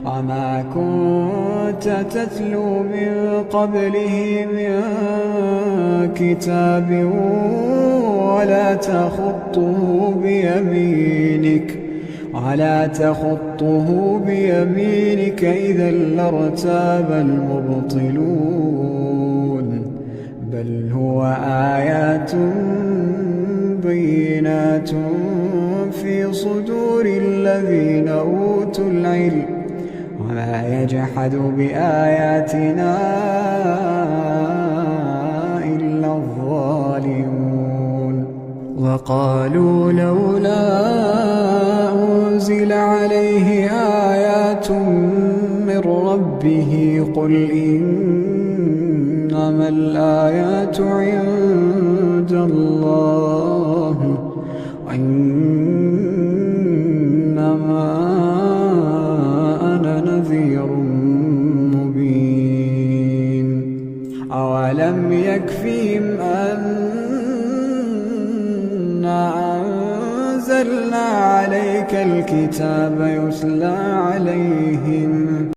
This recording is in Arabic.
وما كنت تتلو من قبله من كتاب ولا تخطه بيمينك إذا لارتاب المبطلون بل هو آيات بينات في صدور الذين أوتوا العلم وما يجحد بآياتنا إلا الظالمون وقالوا لولا أنزل عليه آيات من ربه قل إنما الآيات عند الله وإنما أنا نذير مبين أولم يكفهم أنا أنزلنا عليك الكتاب يتلى عليهم